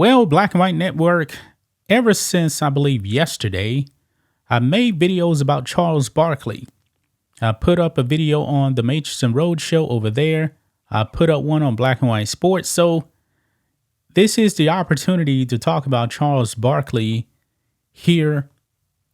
Well, Black and White Network, ever since I believe yesterday, I made videos about Charles Barkley. I put up a video on the Matrix and Road show over there. I put up one on Black and White Sports. So this is the opportunity to talk about Charles Barkley here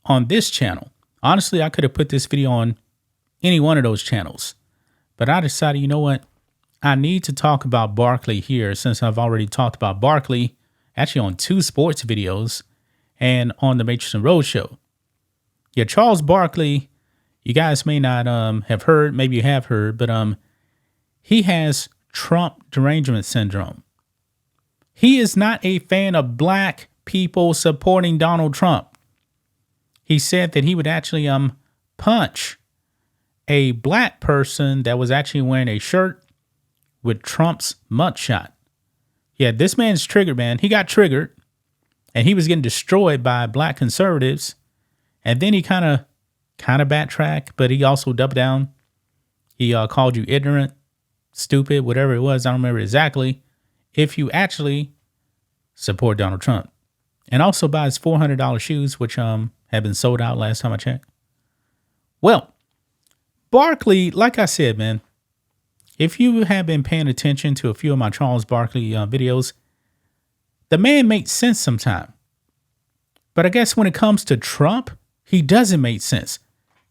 on this channel. Honestly, I could have put this video on any one of those channels, but I decided, you know what? I need to talk about Barkley here since I've already talked about Barkley actually on 2 sports videos and on the Matrix and Road show. Yeah, Charles Barkley, you guys may not have heard, maybe you have heard, but he has Trump derangement syndrome. He is not a fan of black people supporting Donald Trump. He said that he would actually punch a black person that was actually wearing a shirt with Trump's mugshot. Yeah, this man's triggered, man. He got triggered and he was getting destroyed by black conservatives. And then he kind of backtracked, but he also doubled down. He called you ignorant, stupid, whatever it was. I don't remember exactly. If you actually support Donald Trump, and also buy his $400 shoes, which have been sold out last time I checked. Well, Barkley, like I said, man, if you have been paying attention to a few of my Charles Barkley videos, the man makes sense sometimes. But I guess when it comes to Trump, he doesn't make sense.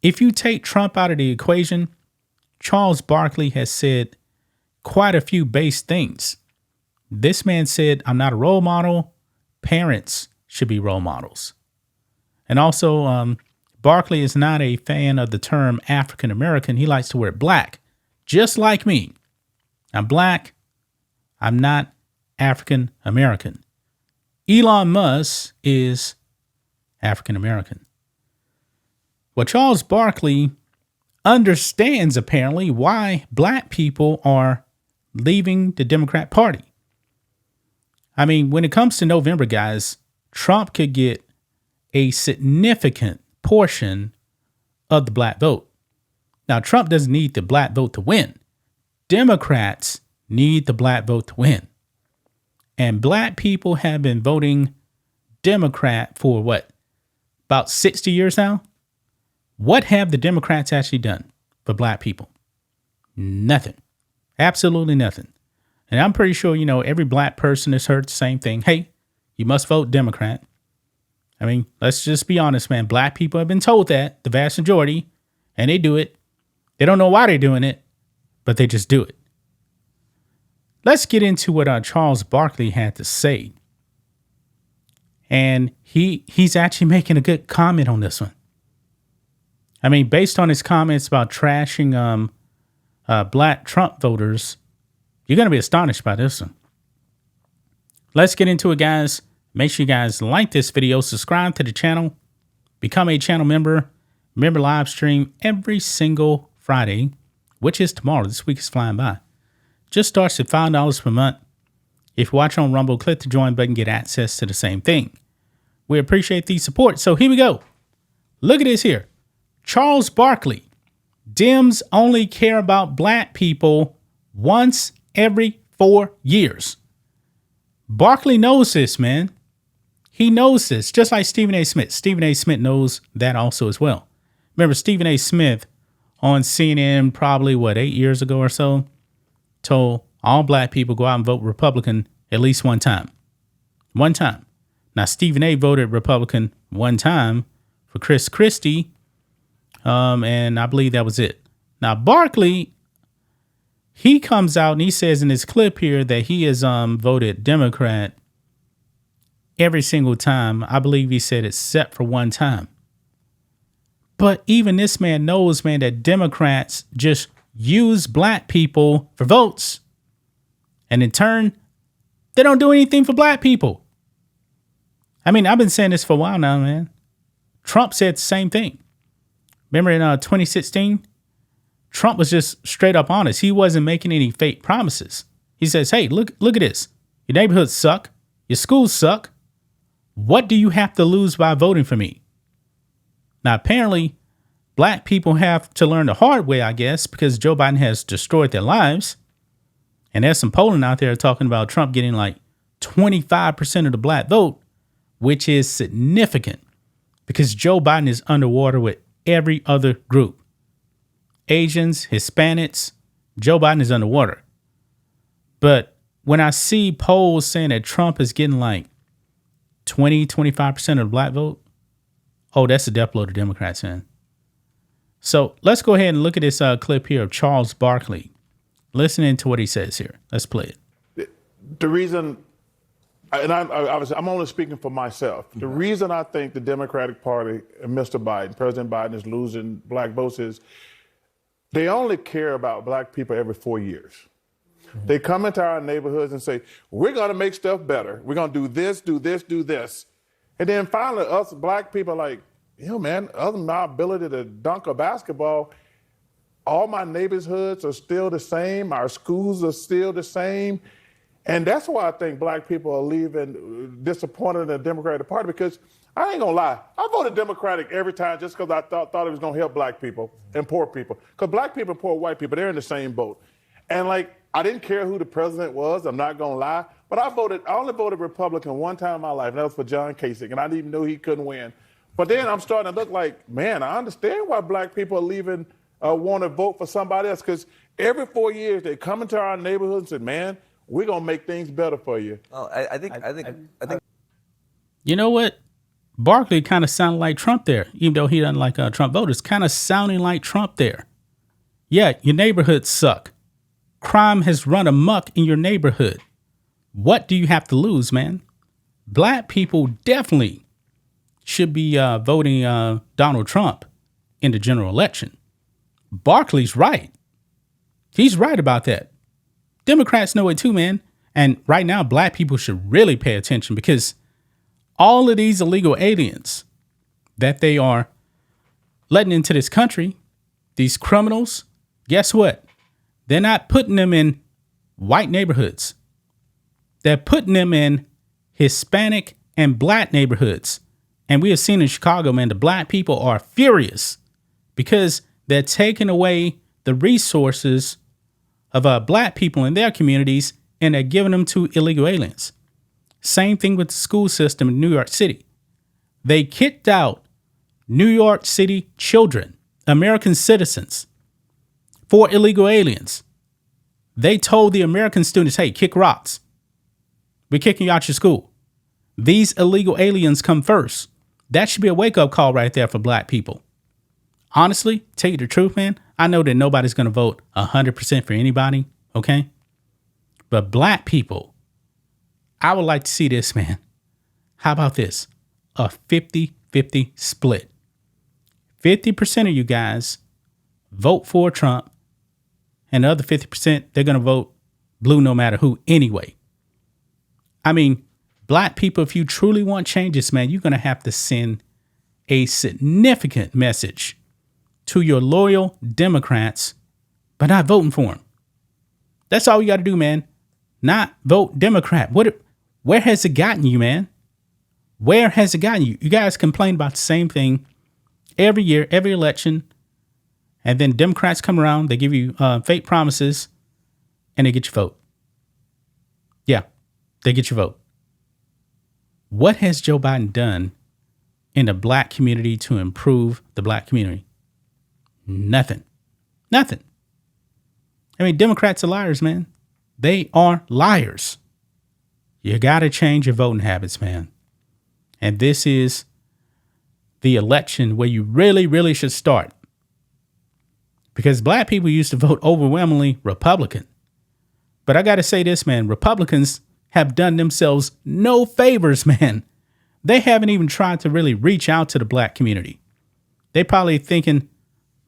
If you take Trump out of the equation, Charles Barkley has said quite a few base things. This man said, I'm not a role model. Parents should be role models. And also, Barkley is not a fan of the term African American. He likes to wear black, just like me. I'm black. I'm not African American. Elon Musk is African American. Well, Charles Barkley understands apparently why black people are leaving the Democrat Party. I mean, when it comes to November, guys, Trump could get a significant portion of the black vote. Now, Trump doesn't need the black vote to win. Democrats need the black vote to win. And black people have been voting Democrat for what? About 60 years now? What have the Democrats actually done for black people? Nothing. Absolutely nothing. And I'm pretty sure, every black person has heard the same thing. Hey, you must vote Democrat. I mean, let's just be honest, man. Black people have been told that, the vast majority, and they do it. They don't know why they're doing it, but they just do it. Let's get into what Charles Barkley had to say. And he's actually making a good comment on this one. I mean, based on his comments about trashing black Trump voters, you're going to be astonished by this one. Let's get into it, guys. Make sure you guys like this video, subscribe to the channel, become a channel member. Remember, live stream every single Friday, which is tomorrow. This week is flying by. Just starts at $5 per month. If you watch on Rumble, click the join button, get access to the same thing. We appreciate the support. So here we go. Look at this here. Charles Barkley. Dems only care about black people once every 4 years. Barkley knows this, man. He knows this, just like Stephen A. Smith. Stephen A. Smith knows that also as well. Remember, Stephen A. Smith on CNN probably, 8 years ago or so, told all black people go out and vote Republican at least one time. One time. Now, Stephen A. voted Republican one time for Chris Christie, and I believe that was it. Now, Barkley, he comes out and he says in this clip here that he has voted Democrat every single time. I believe he said except for one time. But even this man knows, man, that Democrats just use black people for votes. And in turn, they don't do anything for black people. I mean, I've been saying this for a while now, man. Trump said the same thing. Remember in 2016? Trump was just straight up honest. He wasn't making any fake promises. He says, hey, look at this. Your neighborhoods suck. Your schools suck. What do you have to lose by voting for me? Now, apparently, black people have to learn the hard way, I guess, because Joe Biden has destroyed their lives. And there's some polling out there talking about Trump getting like 25% of the black vote, which is significant because Joe Biden is underwater with every other group. Asians, Hispanics, Joe Biden is underwater. But when I see polls saying that Trump is getting like 25% of the black vote, oh, that's a death blow to Democrats, man. So let's go ahead and look at this clip here of Charles Barkley. Listening to what he says here. Let's play it. The reason, and obviously I'm only speaking for myself. The reason I think the Democratic Party and Mr. Biden, President Biden, is losing black votes is they only care about black people every 4 years. Mm-hmm. They come into our neighborhoods and say, we're going to make stuff better. We're going to do this, do this, do this. And then finally, us black people are like, man, other than my ability to dunk a basketball, all my neighborhoods are still the same. Our schools are still the same. And that's why I think black people are leaving disappointed in the Democratic Party, because I ain't gonna lie, I voted Democratic every time just because I thought it was gonna help black people and poor people. Because black people and poor white people, they're in the same boat. And like, I didn't care who the president was, I'm not gonna lie, but I only voted Republican one time in my life, and that was for John Kasich, and I didn't even know he couldn't win. But then I'm starting to look like, man, I understand why black people are leaving, want to vote for somebody else, because every 4 years they come into our neighborhoods and say, man, we're gonna make things better for you. Oh, I think. You know what? Barkley kind of sounded like Trump there, even though he doesn't like Trump voters. Kind of sounding like Trump there. Yeah, your neighborhoods suck. Crime has run amok in your neighborhood. What do you have to lose, man? Black people definitely should be voting Donald Trump in the general election. Barkley's right. He's right about that. Democrats know it too, man. And right now, black people should really pay attention, because all of these illegal aliens that they are letting into this country, these criminals, guess what? They're not putting them in white neighborhoods. They're putting them in Hispanic and black neighborhoods. And we have seen in Chicago, man, the black people are furious because they're taking away the resources of black people in their communities, and they're giving them to illegal aliens. Same thing with the school system in New York City. They kicked out New York City children, American citizens, for illegal aliens. They told the American students, hey, kick rocks. We're kicking you out your school. These illegal aliens come first. That should be a wake-up call right there for black people. Honestly, tell you the truth, man, I know that nobody's going to vote 100% for anybody, okay? But black people, I would like to see this, man. How about this? A 50-50 split. 50% of you guys vote for Trump, and the other 50%, they're going to vote blue no matter who anyway. I mean, black people, if you truly want changes, man, you're going to have to send a significant message to your loyal Democrats by not voting for them. That's all you got to do, man. Not vote Democrat. Where has it gotten you, man? Where has it gotten you? You guys complain about the same thing every year, every election. And then Democrats come around, they give you fake promises, and they get your vote. Yeah, they get your vote. What has Joe Biden done in the black community to improve the black community? Nothing. Nothing. I mean, Democrats are liars, man. They are liars. You got to change your voting habits, man. And this is the election where you really, really should start. Because black people used to vote overwhelmingly Republican. But I got to say this, man. Republicans have done themselves no favors, man. They haven't even tried to really reach out to the black community. They probably thinking,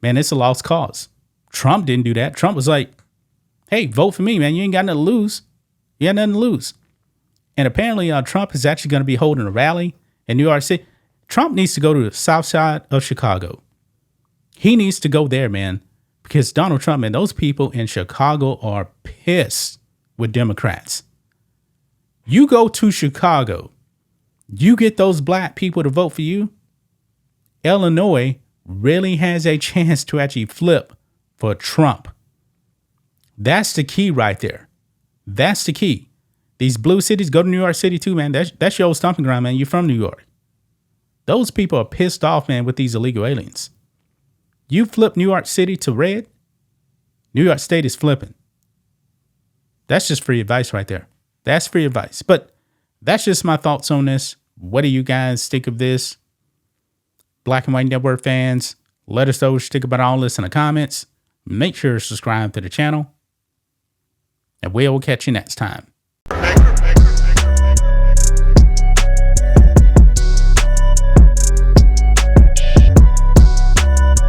man, it's a lost cause. Trump didn't do that. Trump was like, hey, vote for me, man. You ain't got nothing to lose. You got nothing to lose. And apparently Trump is actually going to be holding a rally in New York City. Trump needs to go to the south side of Chicago. He needs to go there, man, because Donald Trump and those people in Chicago are pissed with Democrats. You go to Chicago, you get those black people to vote for you, Illinois really has a chance to actually flip for Trump. That's the key right there. That's the key. These blue cities, go to New York City too, man. That's your old stomping ground, man. You're from New York. Those people are pissed off, man, with these illegal aliens. You flip New York City to red, New York State is flipping. That's just free advice right there. That's free advice. But that's just my thoughts on this. What do you guys think of this? Black and White Network fans, let us know what you think about all this in the comments. Make sure to subscribe to the channel. And we'll catch you next time.